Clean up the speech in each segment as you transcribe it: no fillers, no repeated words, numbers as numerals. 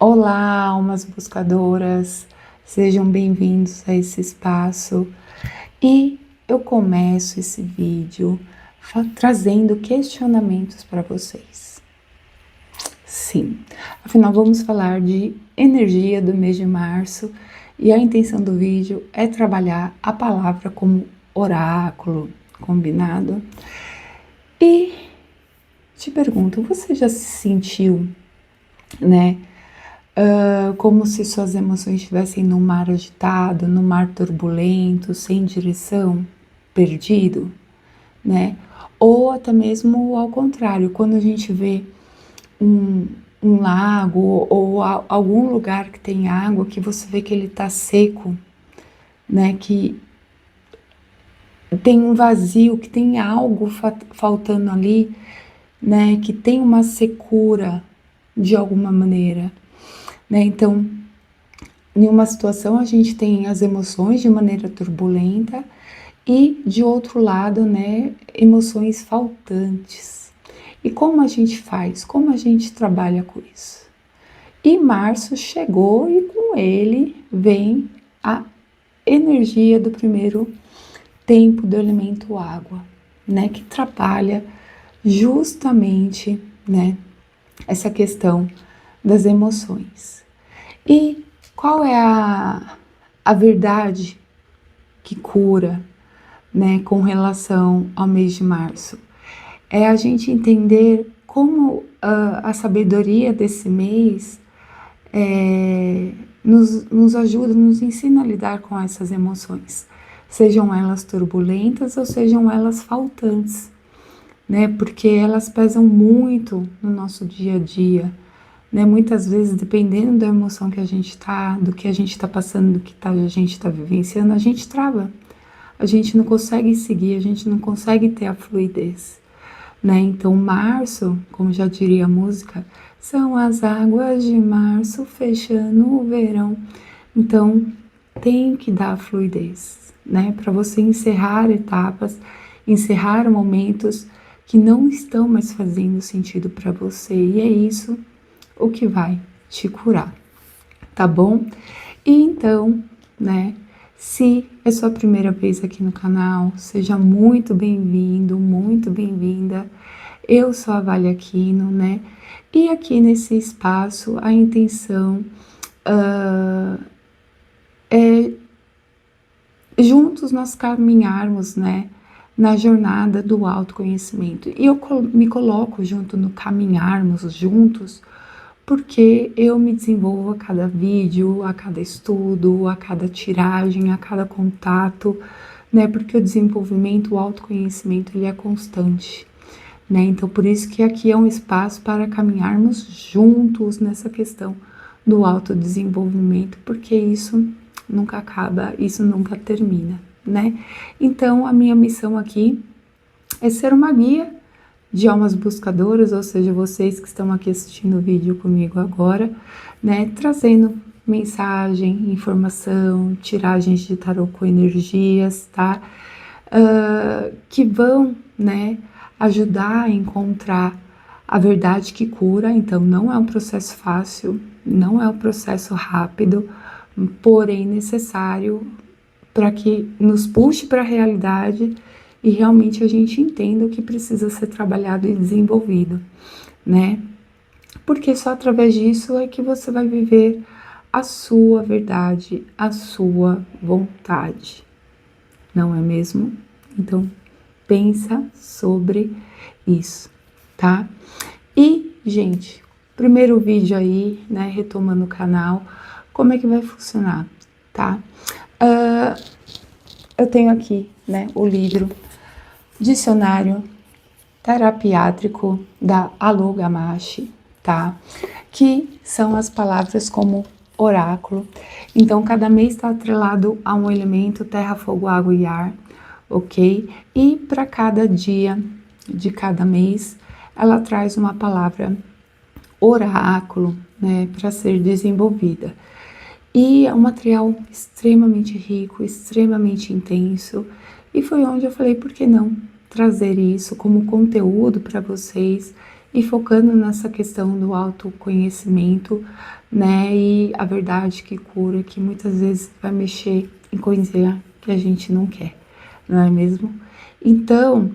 Olá, almas buscadoras, sejam bem-vindos a esse espaço. E eu começo esse vídeo trazendo questionamentos para vocês. Sim, afinal vamos falar de energia do mês de março e a intenção do vídeo é trabalhar a palavra como oráculo, combinado? E te pergunto, você já se sentiu, né? Como se suas emoções estivessem num mar agitado, num mar turbulento, sem direção, perdido, né? Ou até mesmo ao contrário, quando a gente vê um, um lago ou algum lugar que tem água, que você vê que ele está seco, né? Que tem um vazio, que tem algo faltando ali, né? Que tem uma secura de alguma maneira, né? Então, em uma situação a gente tem as emoções de maneira turbulenta e de outro lado, né, emoções faltantes. E como a gente faz? Como a gente trabalha com isso? E março chegou e com ele vem a energia do primeiro tempo do elemento água, né, que trabalha justamente, né, essa questão das emoções. E qual é a verdade que cura, né, com relação ao mês de março? É a gente entender como a sabedoria desse mês nos ajuda, nos ensina a lidar com essas emoções, sejam elas turbulentas ou sejam elas faltantes, né? Porque elas pesam muito no nosso dia a dia, né? Muitas vezes, dependendo da emoção que a gente tá, do que a gente tá passando, do que a gente tá vivenciando, a gente trava. A gente não consegue seguir, a gente não consegue ter a fluidez, né? Então, março, como já diria a música, são as águas de março fechando o verão. Então, tem que dar fluidez, né? Para você encerrar etapas, encerrar momentos que não estão mais fazendo sentido para você. E é isso o que vai te curar, tá bom? E então, né, se é sua primeira vez aqui no canal, seja muito bem-vindo, muito bem-vinda. Eu sou a Vale Aquino, né? E aqui nesse espaço a intenção é juntos nós caminharmos, né, na jornada do autoconhecimento. E eu me coloco junto no caminharmos juntos, porque eu me desenvolvo a cada vídeo, a cada estudo, a cada tiragem, a cada contato, né? Porque o desenvolvimento, o autoconhecimento, ele é constante, né? Então, por isso que aqui é um espaço para caminharmos juntos nessa questão do autodesenvolvimento, porque isso nunca acaba, isso nunca termina, né? Então, a minha missão aqui é ser uma guia de almas buscadoras, ou seja, vocês que estão aqui assistindo o vídeo comigo agora, né, trazendo mensagem, informação, tiragens de tarô com energias, tá? Que vão, né, ajudar a encontrar a verdade que cura. Então, não é um processo fácil, não é um processo rápido, porém necessário para que nos puxe para a realidade e realmente a gente entenda o que precisa ser trabalhado e desenvolvido, né? Porque só através disso é que você vai viver a sua verdade, a sua vontade, não é mesmo? Então, pensa sobre isso, tá? E, gente, primeiro vídeo aí, né, retomando o canal, como é que vai funcionar, tá? Eu tenho aqui, né, o livro Dicionário Terapiátrico da Alô Gamache, tá? Que são as palavras como oráculo. Então, cada mês está atrelado a um elemento: terra, fogo, água e ar, ok? E para cada dia de cada mês, ela traz uma palavra oráculo, né, para ser desenvolvida. E é um material extremamente rico, extremamente intenso, e foi onde eu falei, por que não trazer isso como conteúdo para vocês e focando nessa questão do autoconhecimento, né, e a verdade que cura, que muitas vezes vai mexer em coisa que a gente não quer, não é mesmo? Então,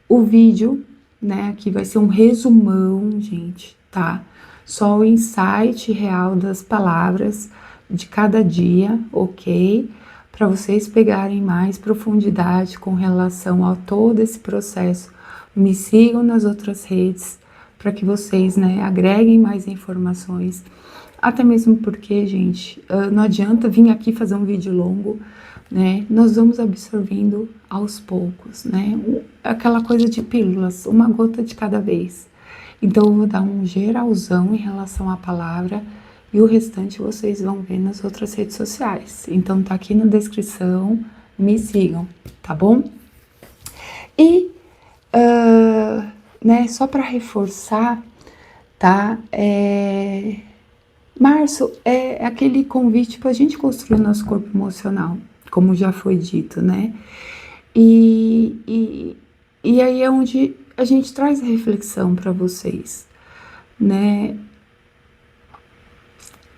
o vídeo, né, aqui vai ser um resumão, gente, tá? Só o insight real das palavras de cada dia, ok? Para vocês pegarem mais profundidade com relação a todo esse processo. Me sigam nas outras redes para que vocês, né, agreguem mais informações. Até mesmo porque, gente, não adianta vir aqui fazer um vídeo longo, né? Nós vamos absorvendo aos poucos, né? Aquela coisa de pílulas, uma gota de cada vez. Então, eu vou dar um geralzão em relação à palavra e o restante vocês vão ver nas outras redes sociais. Então, tá aqui na descrição, me sigam, tá bom? E, né, só para reforçar, tá? Março é aquele convite para a gente construir o nosso corpo emocional, como já foi dito, né? E aí é onde a gente traz a reflexão para vocês, né?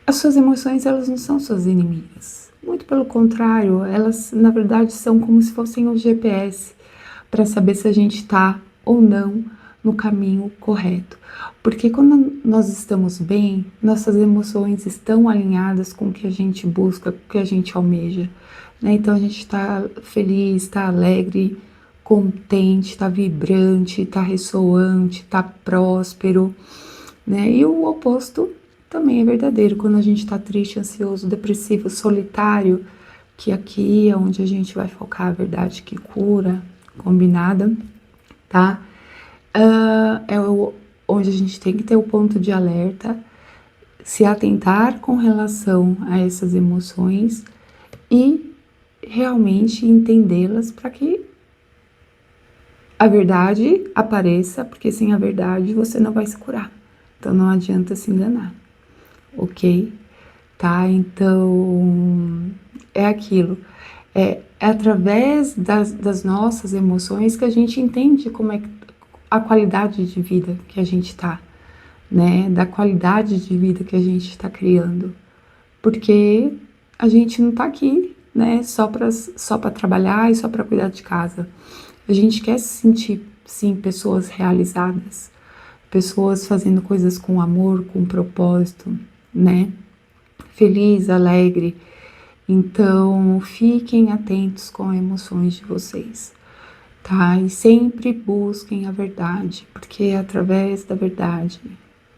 As suas emoções, elas não são suas inimigas. Muito pelo contrário, elas, na verdade, são como se fossem um GPS para saber se a gente está ou não no caminho correto. Porque quando nós estamos bem, nossas emoções estão alinhadas com o que a gente busca, com o que a gente almeja, né? Então a gente está feliz, está alegre, contente, está vibrante, está ressoante, está próspero, né? E o oposto também é verdadeiro. Quando a gente está triste, ansioso, depressivo, solitário, que aqui é onde a gente vai focar a verdade que cura, combinada, tá? Onde a gente tem que ter o ponto de alerta, se atentar com relação a essas emoções e realmente entendê-las para que a verdade apareça, porque sem a verdade você não vai se curar. Então não adianta se enganar, ok? Tá? Então é aquilo. É através das nossas emoções que a gente entende como é a qualidade de vida que a gente tá, né? Da qualidade de vida que a gente está criando. Porque a gente não tá aqui, né? Só para trabalhar e só para cuidar de casa. A gente quer se sentir, sim, pessoas realizadas, pessoas fazendo coisas com amor, com propósito, né? Feliz, alegre. Então, fiquem atentos com as emoções de vocês, tá? E sempre busquem a verdade, porque é através da verdade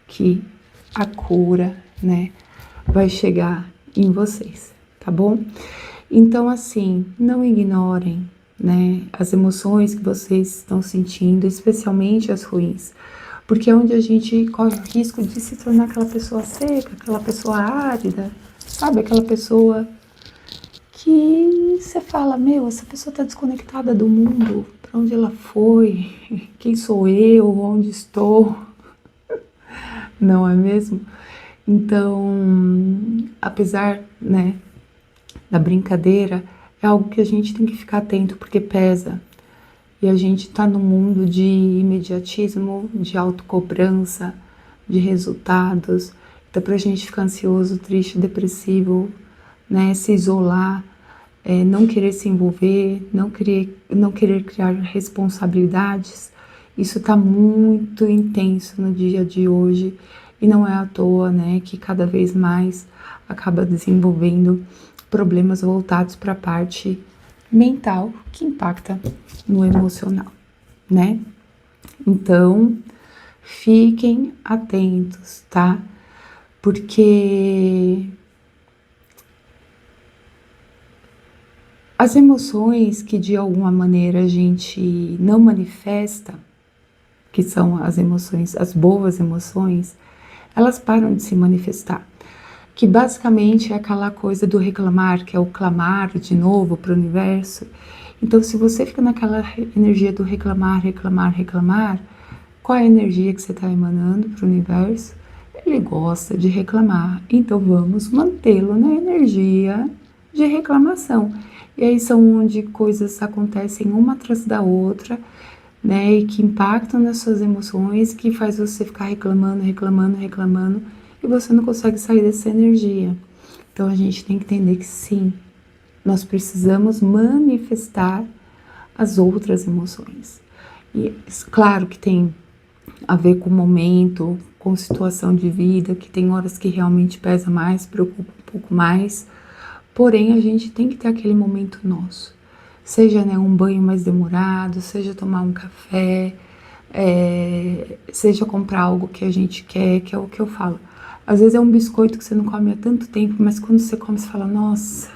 que a cura, né, vai chegar em vocês, tá bom? Então, assim, não ignorem, né, as emoções que vocês estão sentindo, especialmente as ruins, porque é onde a gente corre o risco de se tornar aquela pessoa seca, aquela pessoa árida, sabe? Aquela pessoa que você fala, meu, essa pessoa tá desconectada do mundo, para onde ela foi, quem sou eu, onde estou, não é mesmo? Então, apesar, né, da brincadeira, é algo que a gente tem que ficar atento porque pesa. E a gente tá num mundo de imediatismo, de autocobrança, de resultados. Então, pra gente ficar ansioso, triste, depressivo, né, se isolar, não querer se envolver, não querer criar responsabilidades, isso tá muito intenso no dia de hoje e não é à toa, né, que cada vez mais acaba desenvolvendo problemas voltados para a parte mental que impacta no emocional, né? Então, fiquem atentos, tá? Porque as emoções que de alguma maneira a gente não manifesta, que são as emoções, as boas emoções, elas param de se manifestar. Que basicamente é aquela coisa do reclamar, que é o clamar de novo para o universo. Então, se você fica naquela energia do reclamar, reclamar, reclamar, qual é a energia que você está emanando para o universo? Ele gosta de reclamar, então vamos mantê-lo na energia de reclamação. E aí são onde coisas acontecem uma atrás da outra, né, e que impactam nas suas emoções, que faz você ficar reclamando, e você não consegue sair dessa energia. Então a gente tem que entender que sim, nós precisamos manifestar as outras emoções. E claro que tem a ver com o momento, com situação de vida, que tem horas que realmente pesa mais, preocupa um pouco mais, porém a gente tem que ter aquele momento nosso. Seja, né, um banho mais demorado, seja tomar um café, seja comprar algo que a gente quer, que é o que eu falo. Às vezes é um biscoito que você não come há tanto tempo, mas quando você come, você fala, nossa,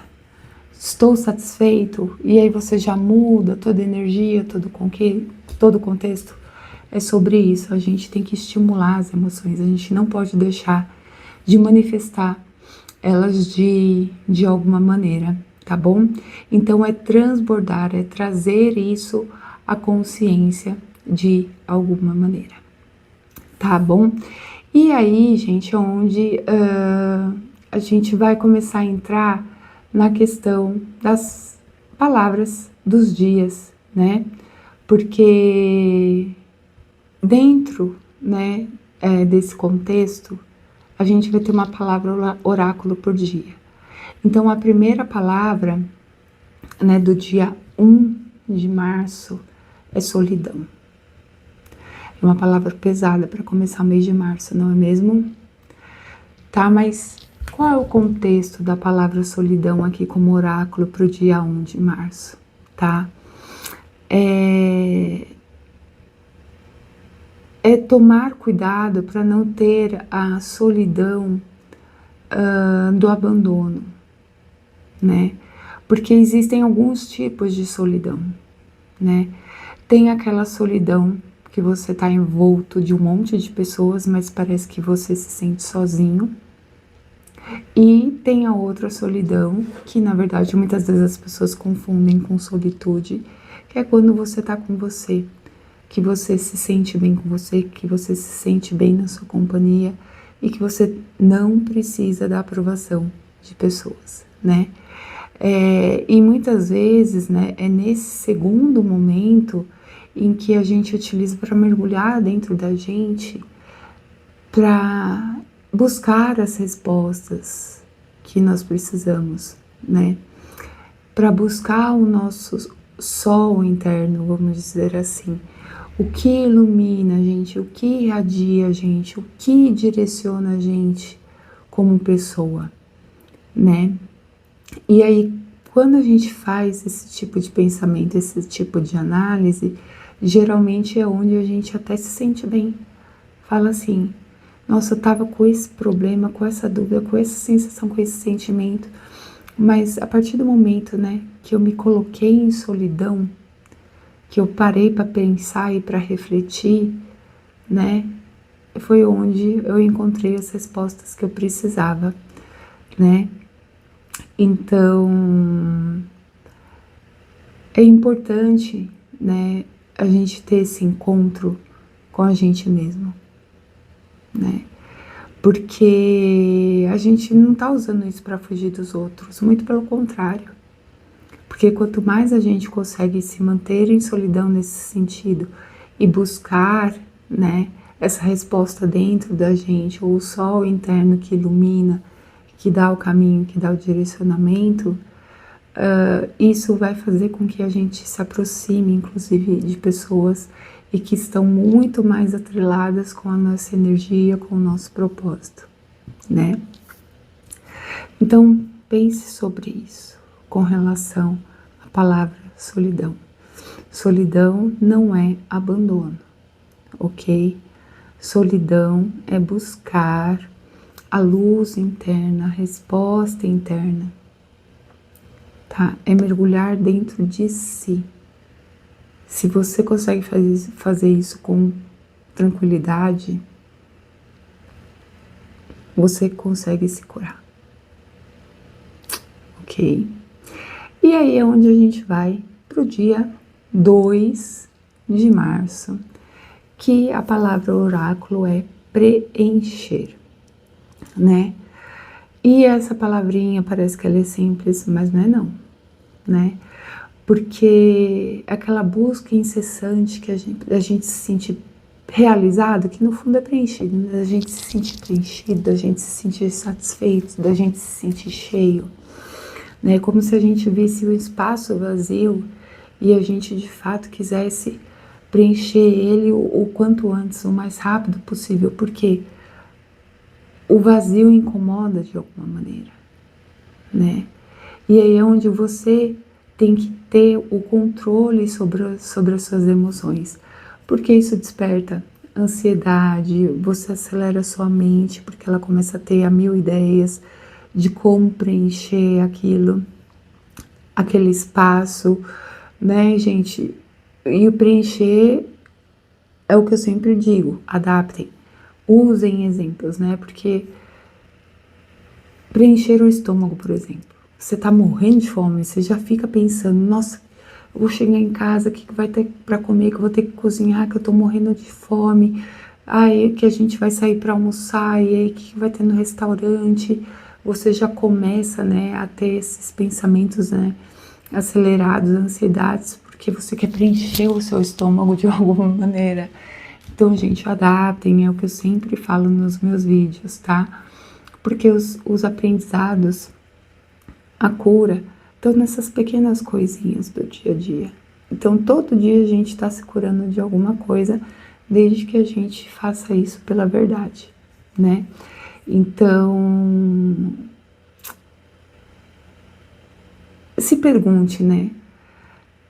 estou satisfeito, e aí você já muda toda a energia, todo o contexto. É sobre isso, a gente tem que estimular as emoções, a gente não pode deixar de manifestar elas de alguma maneira, tá bom? Então é transbordar, é trazer isso à consciência de alguma maneira, tá bom? E aí, gente, onde a gente vai começar a entrar na questão das palavras dos dias, né? Porque dentro, né, desse contexto, a gente vai ter uma palavra oráculo por dia. Então, a primeira palavra, né, do dia 1 de março é solidão. É uma palavra pesada para começar o mês de março, não é mesmo? Tá, mas qual é o contexto da palavra solidão aqui como oráculo para o dia 1 de março, tá? É tomar cuidado para não ter a solidão do abandono, né? Porque existem alguns tipos de solidão, né? Tem aquela solidão que você está envolto de um monte de pessoas, mas parece que você se sente sozinho. E tem a outra solidão, que na verdade muitas vezes as pessoas confundem com solitude, que é quando você está com você, que você se sente bem com você, que você se sente bem na sua companhia e que você não precisa da aprovação de pessoas, né? E muitas vezes, né, é nesse segundo momento em que a gente utiliza para mergulhar dentro da gente, para buscar as respostas que nós precisamos, né? Para buscar o nosso sol interno, vamos dizer assim. O que ilumina a gente, o que irradia a gente, o que direciona a gente como pessoa, né? E aí, quando a gente faz esse tipo de pensamento, esse tipo de análise, geralmente é onde a gente até se sente bem. Fala assim, nossa, eu tava com esse problema, com essa dúvida, com essa sensação, com esse sentimento, mas a partir do momento, né, que eu me coloquei em solidão, que eu parei para pensar e para refletir, né, foi onde eu encontrei as respostas que eu precisava, né? Então, é importante, né, a gente ter esse encontro com a gente mesmo, né? Porque a gente não tá usando isso para fugir dos outros, muito pelo contrário. Porque quanto mais a gente consegue se manter em solidão nesse sentido e buscar, né, essa resposta dentro da gente, ou o sol interno que ilumina, que dá o caminho, que dá o direcionamento, isso vai fazer com que a gente se aproxime, inclusive, de pessoas e que estão muito mais atreladas com a nossa energia, com o nosso propósito, né? Então, pense sobre isso com relação à palavra solidão. Solidão não é abandono, ok? Solidão é buscar a luz interna, a resposta interna, tá? É mergulhar dentro de si. Se você consegue fazer isso com tranquilidade, você consegue se curar, ok? E aí é onde a gente vai pro dia 2 de março, que a palavra oráculo é preencher, né? E essa palavrinha parece que ela é simples, mas não é não, né? porque aquela busca incessante que a gente se sente realizado, que no fundo é preenchido, né? Da gente se sentir preenchido, da gente se sentir satisfeito, da gente se sentir cheio, né? Como se a gente visse o espaço vazio e a gente de fato quisesse preencher ele o quanto antes, o mais rápido possível, porque o vazio incomoda de alguma maneira, né? E aí é onde você tem que ter o controle sobre as suas emoções, porque isso desperta ansiedade, você acelera a sua mente, porque ela começa a ter 1000 ideias de como preencher aquele espaço, né, gente? E o preencher é o que eu sempre digo, adaptem, usem exemplos, né? Porque preencher o estômago, por exemplo. Você tá morrendo de fome, você já fica pensando, nossa, eu vou chegar em casa, o que vai ter para comer, que eu vou ter que cozinhar, que eu tô morrendo de fome. Aí que a gente vai sair para almoçar, e aí o que vai ter no restaurante? Você já começa, né, a ter esses pensamentos, né, acelerados, ansiedades, porque você quer preencher o seu estômago de alguma maneira. Então, gente, adaptem, é o que eu sempre falo nos meus vídeos, tá? Porque os aprendizados, a cura, estão nessas pequenas coisinhas do dia a dia. Então, todo dia a gente está se curando de alguma coisa, desde que a gente faça isso pela verdade, né? Então, se pergunte, né?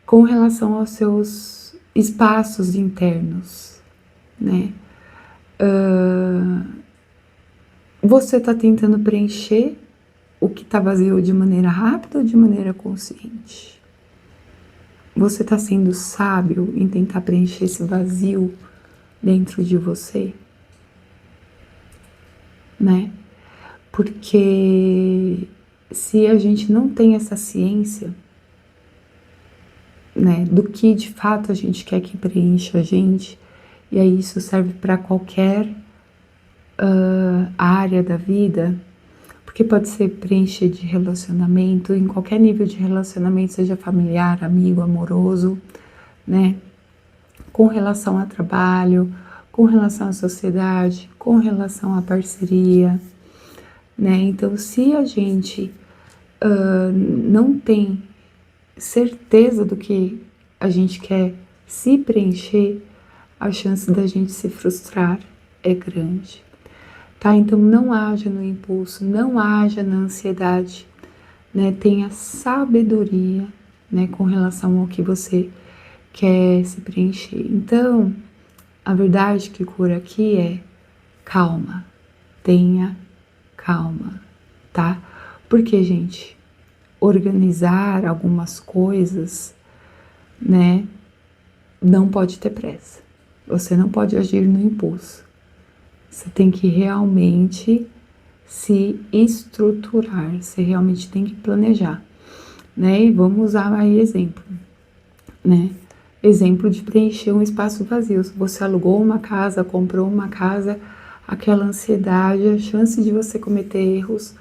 Com relação aos seus espaços internos, né? Você está tentando preencher o que está vazio de maneira rápida ou de maneira consciente? Você está sendo sábio em tentar preencher esse vazio dentro de você? Né? Porque se a gente não tem essa ciência, né, do que de fato a gente quer que preencha a gente, e aí isso serve para qualquer área da vida, porque pode ser preencher de relacionamento, em qualquer nível de relacionamento, seja familiar, amigo, amoroso, né? Com relação a trabalho, com relação à sociedade, com relação à parceria, né? Então, se a gente não tem certeza do que a gente quer se preencher, a chance da gente se frustrar é grande. Tá? Então não haja no impulso, não haja na ansiedade, né? Tenha sabedoria, né, com relação ao que você quer se preencher. Então, a verdade que cura aqui é calma, tenha calma, tá? Porque, gente, organizar algumas coisas, né, não pode ter pressa. Você não pode agir no impulso. Você tem que realmente se estruturar, você realmente tem que planejar, né? E vamos usar aí exemplo, né? Exemplo de preencher um espaço vazio. Se você alugou uma casa, comprou uma casa, aquela ansiedade, a chance de você cometer erros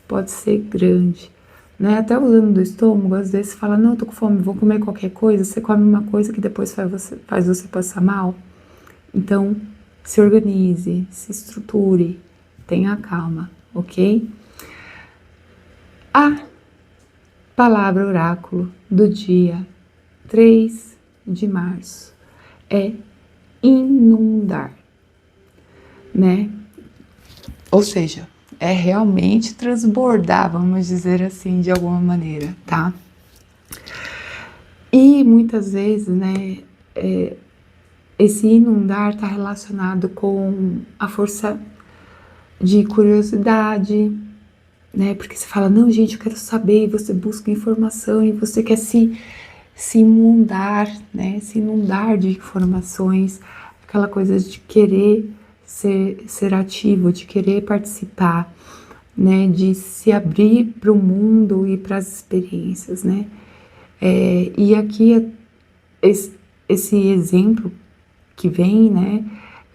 pode ser grande, né? Até usando do estômago, às vezes você fala, não, eu tô com fome, vou comer qualquer coisa, você come uma coisa que depois faz você passar mal. Então, se organize, se estruture, tenha calma, ok? A palavra oráculo do dia 3 de março é inundar, né? Ou seja, é realmente transbordar, vamos dizer assim, de alguma maneira, tá? E muitas vezes, né, esse inundar está relacionado com a força de curiosidade, né? Porque você fala, não, gente, eu quero saber, e você busca informação e você quer se inundar, né? Se inundar de informações, aquela coisa de querer ser ativo, de querer participar, né? De se abrir para o mundo e para as experiências, né? E aqui esse exemplo que vem, né?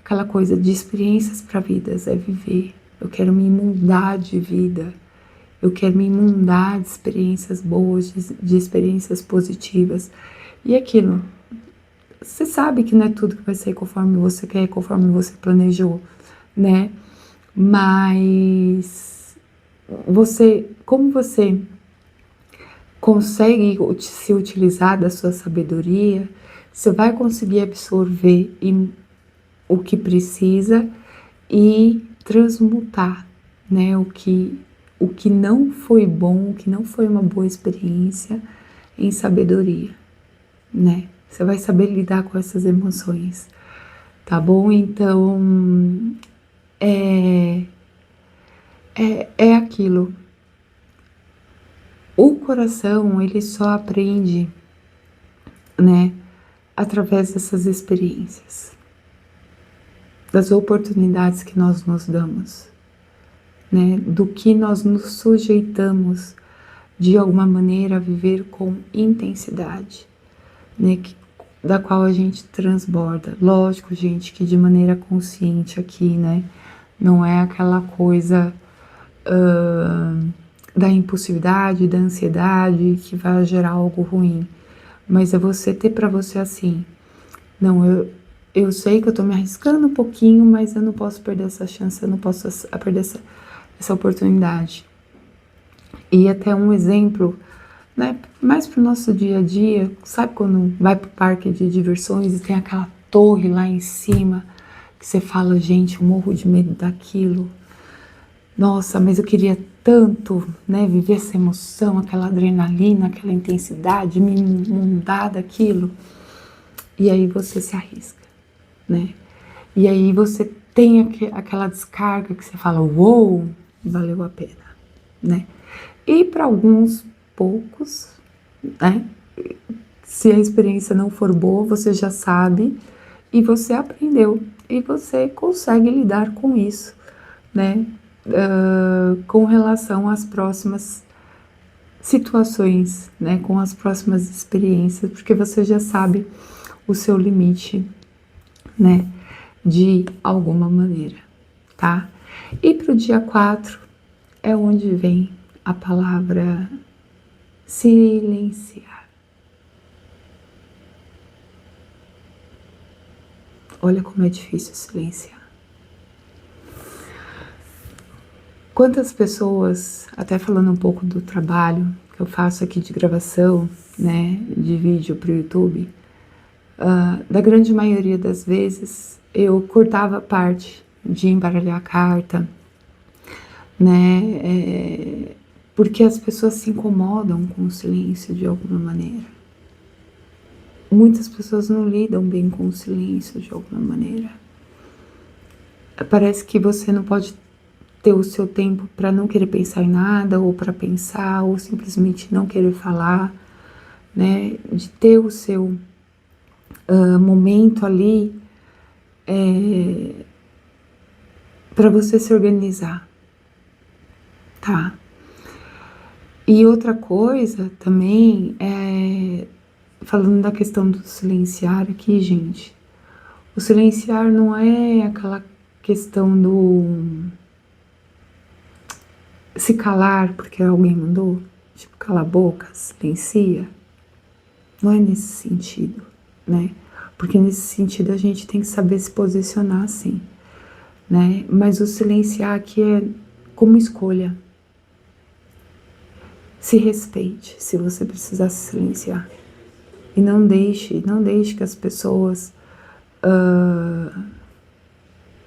Aquela coisa de experiências para vidas, é viver. Eu quero me inundar de vida. eu quero me inundar de experiências boas, de experiências positivas. E aquilo, você sabe que não é tudo que vai ser conforme você quer, conforme você planejou, né? Mas como você consegue se utilizar da sua sabedoria, você vai conseguir absorver o que precisa e transmutar, né, o que não foi bom, o que não foi uma boa experiência, em sabedoria, né? Você vai saber lidar com essas emoções, tá bom? Então, é aquilo. O coração, ele só aprende, né, através dessas experiências, das oportunidades que nós nos damos, né, do que nós nos sujeitamos de alguma maneira a viver com intensidade, né, da qual a gente transborda. Lógico, gente, que de maneira consciente aqui, né, não é aquela coisa da impulsividade, da ansiedade que vai gerar algo ruim, mas é você ter para você assim, não, eu sei que eu tô me arriscando um pouquinho, mas eu não posso perder essa chance, eu não posso perder essa oportunidade. E até um exemplo, né, mais pro nosso dia a dia, sabe quando vai pro parque de diversões e tem aquela torre lá em cima, que você fala, gente, eu morro de medo daquilo. Nossa, mas eu queria tanto, né, viver essa emoção, aquela adrenalina, aquela intensidade, me inundar daquilo. E aí você se arrisca, né? E aí você tem aquela descarga que você fala, uou, valeu a pena, né? E para alguns poucos, né? Se a experiência não for boa, você já sabe e você aprendeu e você consegue lidar com isso, né? Com relação às próximas situações, né? Com as próximas experiências, porque você já sabe o seu limite, né? De alguma maneira, tá? E para o dia 4 é onde vem a palavra silenciar. Olha como é difícil silenciar. Quantas pessoas, até falando um pouco do trabalho que eu faço aqui de gravação, né, de vídeo para o YouTube, da grande maioria das vezes eu cortava parte de embaralhar a carta, né, porque as pessoas se incomodam com o silêncio de alguma maneira. Muitas pessoas não lidam bem com o silêncio de alguma maneira. Parece que você não pode ter o seu tempo para não querer pensar em nada, ou para pensar, ou simplesmente não querer falar, né? De ter o seu momento ali para você se organizar, tá? E outra coisa também falando da questão do silenciar aqui, gente, o silenciar não é aquela questão do se calar porque alguém mandou, tipo, cala a boca, silencia. Não é nesse sentido, né? Porque nesse sentido a gente tem que saber se posicionar assim, né? Mas o silenciar aqui é como escolha. Se respeite se você precisar se silenciar. E não deixe que as pessoas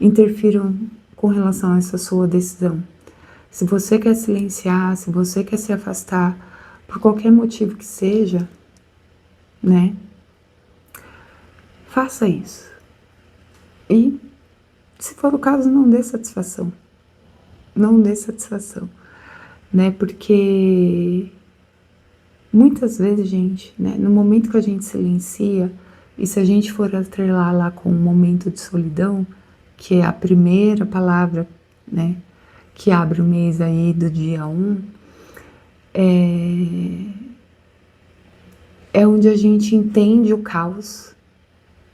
interfiram com relação a essa sua decisão. Se você quer silenciar, se você quer se afastar, por qualquer motivo que seja, né? Faça isso. E, se for o caso, não dê satisfação. Não dê satisfação, né? Porque muitas vezes, gente, né? No momento que a gente silencia, e se a gente for atrelar lá com um momento de solidão, que é a primeira palavra, né? Que abre o mês aí do dia 1, é onde a gente entende o caos,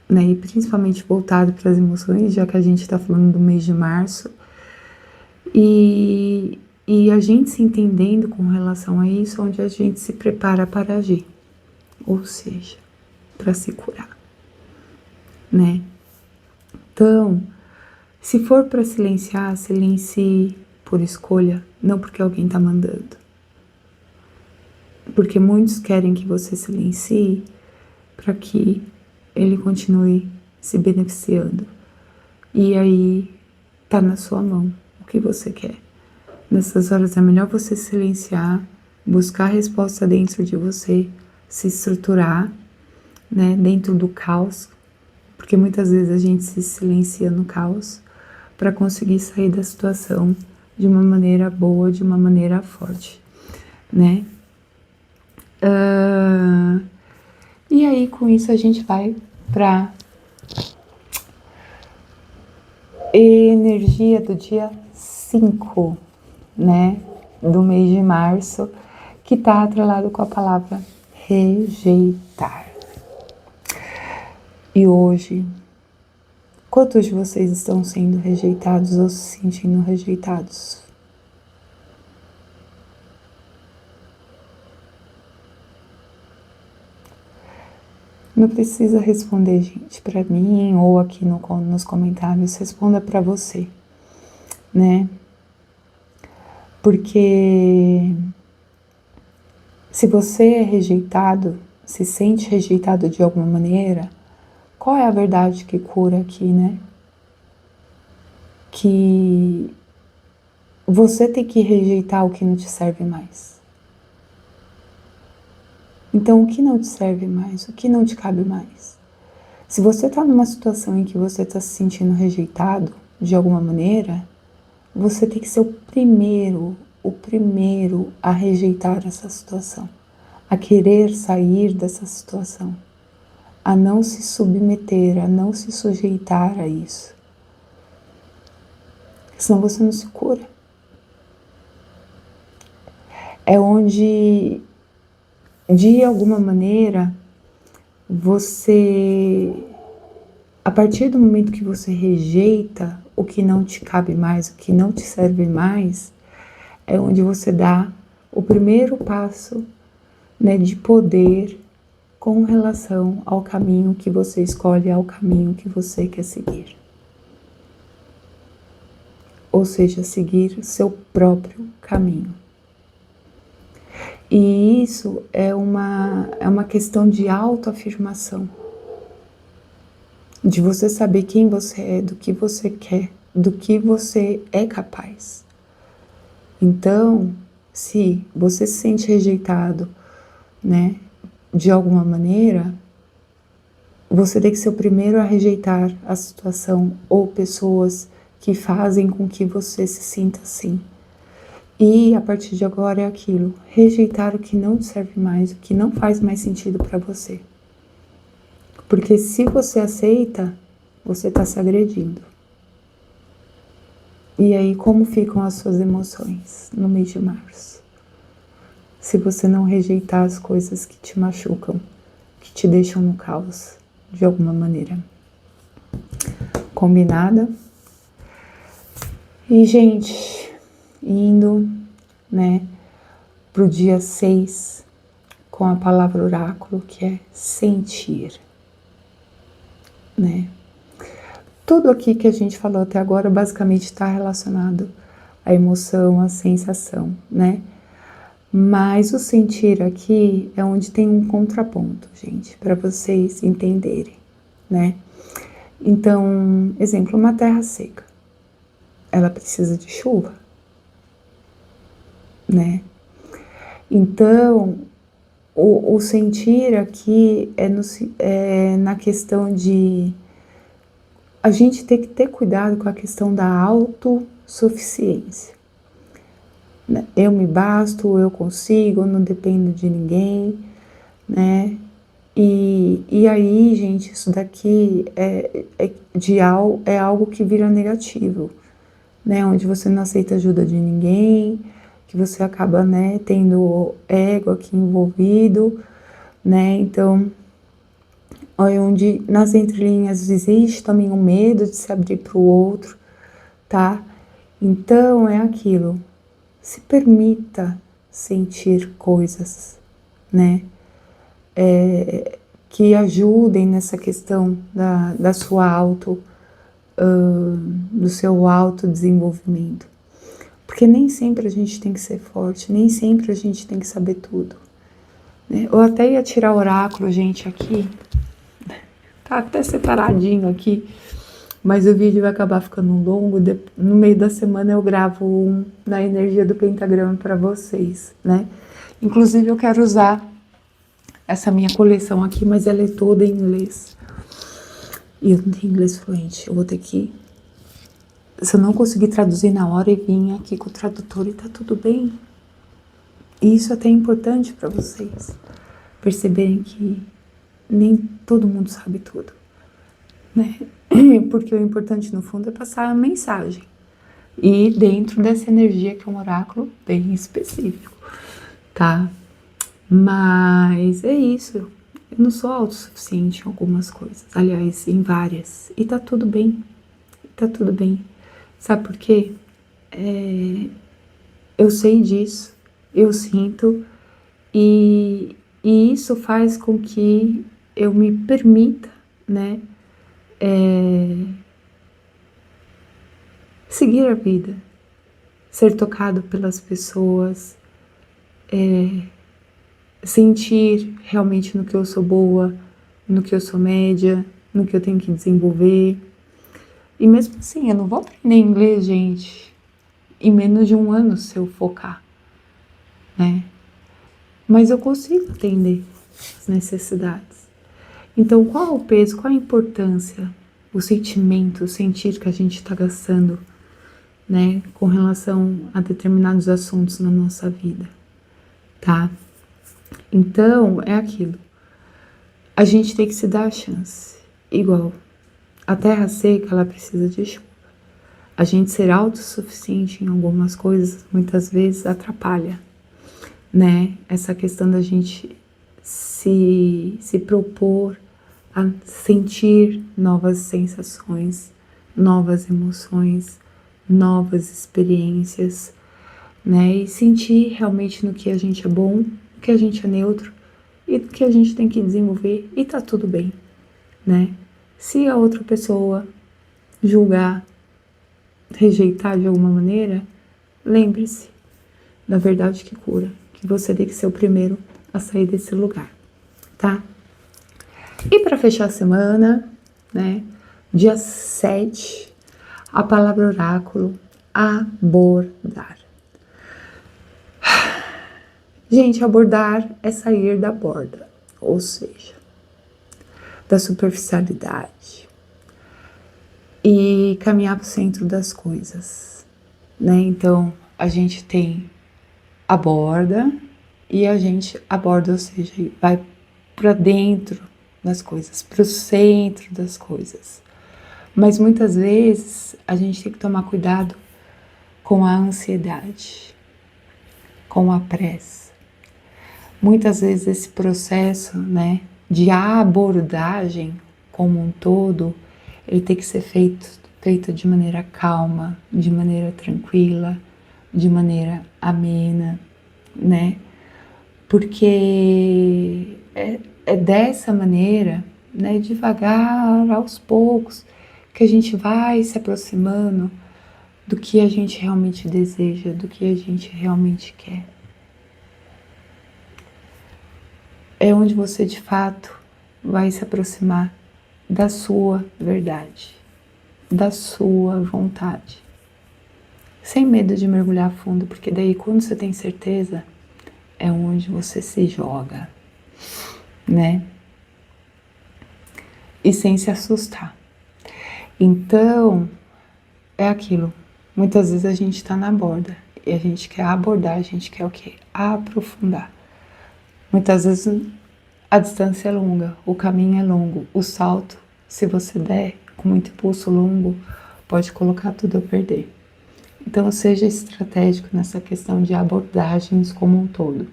né? E principalmente voltado para as emoções, já que a gente está falando do mês de março. E E a gente se entendendo com relação a isso, onde a gente se prepara para agir, ou seja, para se curar, né? Então, se for para silenciar, silencie por escolha, não porque alguém tá mandando. Porque muitos querem que você silencie para que ele continue se beneficiando. E aí tá na sua mão o que você quer. Nessas horas é melhor você silenciar, buscar a resposta dentro de você, se estruturar, né, dentro do caos, porque muitas vezes a gente se silencia no caos para conseguir sair da situação de uma maneira boa, de uma maneira forte, né? E aí com isso a gente vai para energia do dia 5, né, do mês de março, que está atrelado com a palavra rejeitar. E hoje, quantos de vocês estão sendo rejeitados ou se sentindo rejeitados? Não precisa responder, gente, para mim ou aqui nos comentários, responda para você, né? Porque se você é rejeitado, se sente rejeitado de alguma maneira, qual é a verdade que cura aqui, né? Que você tem que rejeitar o que não te serve mais. Então, o que não te serve mais? O que não te cabe mais? Se você está numa situação em que você está se sentindo rejeitado de alguma maneira, você tem que ser o primeiro a rejeitar essa situação, a querer sair dessa situação, a não se submeter, a não se sujeitar a isso. Senão você não se cura. É onde, de alguma maneira, você, a partir do momento que você rejeita o que não te cabe mais, o que não te serve mais, é onde você dá o primeiro passo, né, de poder com relação ao caminho que você escolhe, ao caminho que você quer seguir. Ou seja, seguir seu próprio caminho. E isso é uma questão de autoafirmação. De você saber quem você é, do que você quer, do que você é capaz. Então, se você se sente rejeitado, né, de alguma maneira, você tem que ser o primeiro a rejeitar a situação ou pessoas que fazem com que você se sinta assim. E a partir de agora é aquilo, rejeitar o que não te serve mais, o que não faz mais sentido para você. Porque se você aceita, você está se agredindo. E aí como ficam as suas emoções no mês de março? Se você não rejeitar as coisas que te machucam, que te deixam no caos, de alguma maneira. Combinada? E, gente, indo, né, pro dia 6, com a palavra oráculo, que é sentir, né? Tudo aqui que a gente falou até agora basicamente está relacionado à emoção, à sensação, né? Mas o sentir aqui é onde tem um contraponto, gente, para vocês entenderem, né? Então, exemplo, uma terra seca, ela precisa de chuva, né? Então, o sentir aqui é na questão de a gente ter que ter cuidado com a questão da autossuficiência. Eu me basto, eu consigo, eu não dependo de ninguém, né? E aí, gente, isso daqui é algo que vira negativo, né? Onde você não aceita ajuda de ninguém, que você acaba, né, tendo ego aqui envolvido, né? Então, onde nas entrelinhas existe também o medo de se abrir para o outro, tá? Então, é aquilo. se permita sentir coisas, né? Que ajudem nessa questão da sua do seu autodesenvolvimento. Porque nem sempre a gente tem que ser forte, nem sempre a gente tem que saber tudo, né? Eu até ia tirar oráculo, gente, aqui. Tá até separadinho aqui. Mas o vídeo vai acabar ficando longo. No meio da semana eu gravo um na energia do pentagrama para vocês, né? Inclusive eu quero usar essa minha coleção aqui, mas ela é toda em inglês. E eu não tenho inglês fluente. Eu vou ter que... Se eu não conseguir traduzir na hora e vir aqui com o tradutor e tá tudo bem. E isso até é importante para vocês perceberem que nem todo mundo sabe tudo, né? Porque o importante no fundo é passar a mensagem. E dentro dessa energia que é um oráculo bem específico, tá? Mas é isso. Eu não sou autossuficiente em algumas coisas, aliás, em várias. E tá tudo bem. Tá tudo bem. Sabe por quê? Eu sei disso, eu sinto, e isso faz com que eu me permita, né, seguir a vida, ser tocado pelas pessoas, sentir realmente no que eu sou boa, no que eu sou média, no que eu tenho que desenvolver. E mesmo assim, eu não vou aprender inglês, gente, em menos de um ano se eu focar, né? Mas eu consigo atender as necessidades. Então, qual é o peso, qual a importância, o sentimento, o sentir que a gente está gastando, né, com relação a determinados assuntos na nossa vida, tá? Então, é aquilo. A gente tem que se dar a chance. Igual, a terra seca, ela precisa de chuva. A gente ser autossuficiente em algumas coisas, muitas vezes atrapalha, né? Essa questão da gente se propor a sentir novas sensações, novas emoções, novas experiências, né? E sentir realmente no que a gente é bom, no que a gente é neutro e no que a gente tem que desenvolver, e tá tudo bem, né? Se a outra pessoa julgar, rejeitar de alguma maneira, lembre-se da verdade que cura, que você tem que ser o primeiro a sair desse lugar, tá? E para fechar a semana, né, dia 7, a palavra oráculo, abordar. Gente, abordar é sair da borda, ou seja, da superficialidade e caminhar para o centro das coisas, né? Então, a gente tem a borda e a gente aborda, ou seja, vai para dentro das coisas, para o centro das coisas. Mas muitas vezes a gente tem que tomar cuidado com a ansiedade, com a pressa. Muitas vezes esse processo, né, de abordagem como um todo, ele tem que ser feito de maneira calma, de maneira tranquila, de maneira amena, né? Porque é dessa maneira, né, devagar, aos poucos, que a gente vai se aproximando do que a gente realmente deseja, do que a gente realmente quer. É onde você de fato vai se aproximar da sua verdade, da sua vontade. Sem medo de mergulhar fundo, porque daí quando você tem certeza, é onde você se joga, né? E sem se assustar. Então, é aquilo. Muitas vezes a gente tá na borda e a gente quer abordar, a gente quer o quê? Aprofundar. Muitas vezes a distância é longa, o caminho é longo, o salto, se você der com muito impulso longo, pode colocar tudo a perder. Então, seja estratégico nessa questão de abordagens como um todo.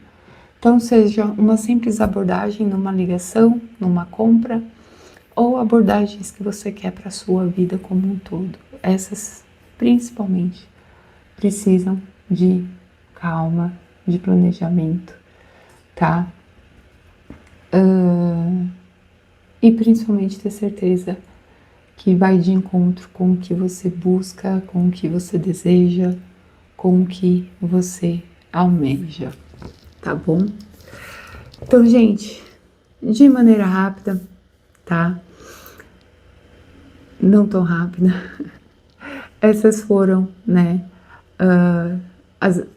Então, seja uma simples abordagem numa ligação, numa compra, ou abordagens que você quer para a sua vida como um todo. Essas, principalmente, precisam de calma, de planejamento, tá? E principalmente ter certeza que vai de encontro com o que você busca, com o que você deseja, com o que você almeja, tá bom? Então, gente, de maneira rápida, tá? Não tão rápida. Essas foram, né?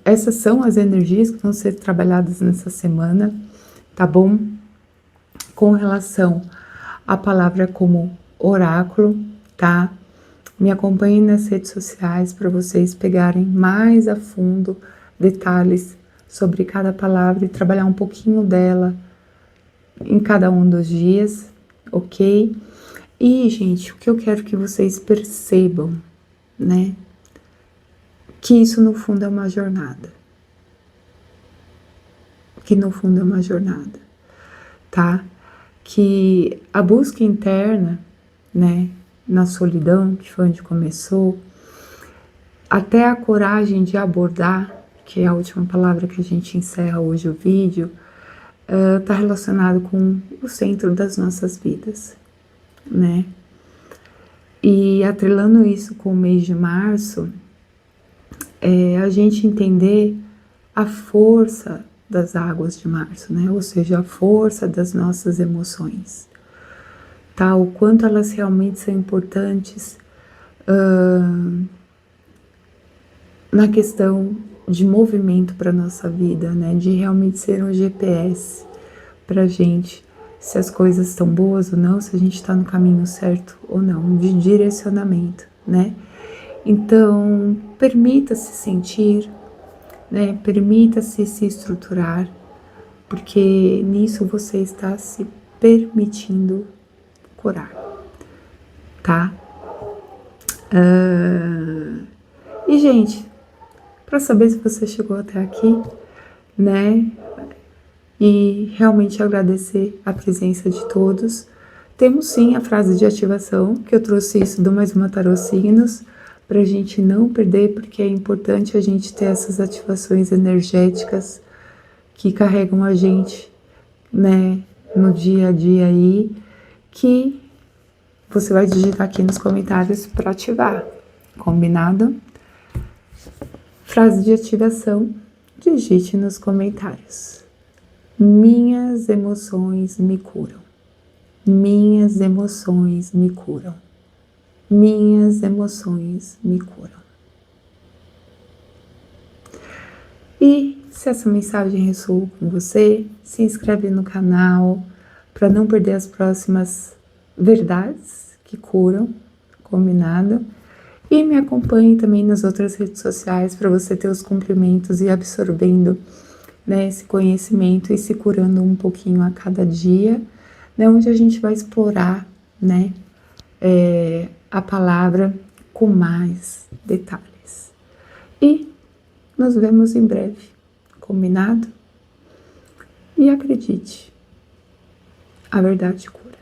Essas são as energias que vão ser trabalhadas nessa semana, tá bom? Com relação à palavra como oráculo, tá? Me acompanhem nas redes sociais para vocês pegarem mais a fundo detalhes sobre cada palavra e trabalhar um pouquinho dela em cada um dos dias, ok? E, gente, o que eu quero que vocês percebam, né? Que isso no fundo é uma jornada. Que no fundo é uma jornada, tá? Que a busca interna, né? Na solidão, que foi onde começou, até a coragem de abordar, que é a última palavra que a gente encerra hoje o vídeo, tá relacionado com o centro das nossas vidas, né? E atrelando isso com o mês de março, a gente entender a força das águas de março, né? Ou seja, a força das nossas emoções, tá? O quanto elas realmente são importantes na questão de movimento para nossa vida, né? De realmente ser um GPS pra gente, se as coisas estão boas ou não, se a gente está no caminho certo ou não, de direcionamento, né? Então, permita-se sentir, né? Permita-se se estruturar, porque nisso você está se permitindo curar, tá? E, gente, para saber se você chegou até aqui, né? E realmente agradecer a presença de todos. Temos sim a frase de ativação, que eu trouxe isso do Mais Uma Tarô Signos, para a gente não perder, porque é importante a gente ter essas ativações energéticas que carregam a gente, né, no dia a dia aí, que você vai digitar aqui nos comentários para ativar, combinado? Frase de ativação, digite nos comentários. Minhas emoções me curam. Minhas emoções me curam. Minhas emoções me curam. E se essa mensagem ressoou com você, se inscreve no canal para não perder as próximas verdades que curam, combinado? E me acompanhe também nas outras redes sociais para você ter os cumprimentos e absorvendo, né, esse conhecimento e se curando um pouquinho a cada dia, né, onde a gente vai explorar, né, a palavra com mais detalhes. E nos vemos em breve, combinado? E acredite, a verdade cura.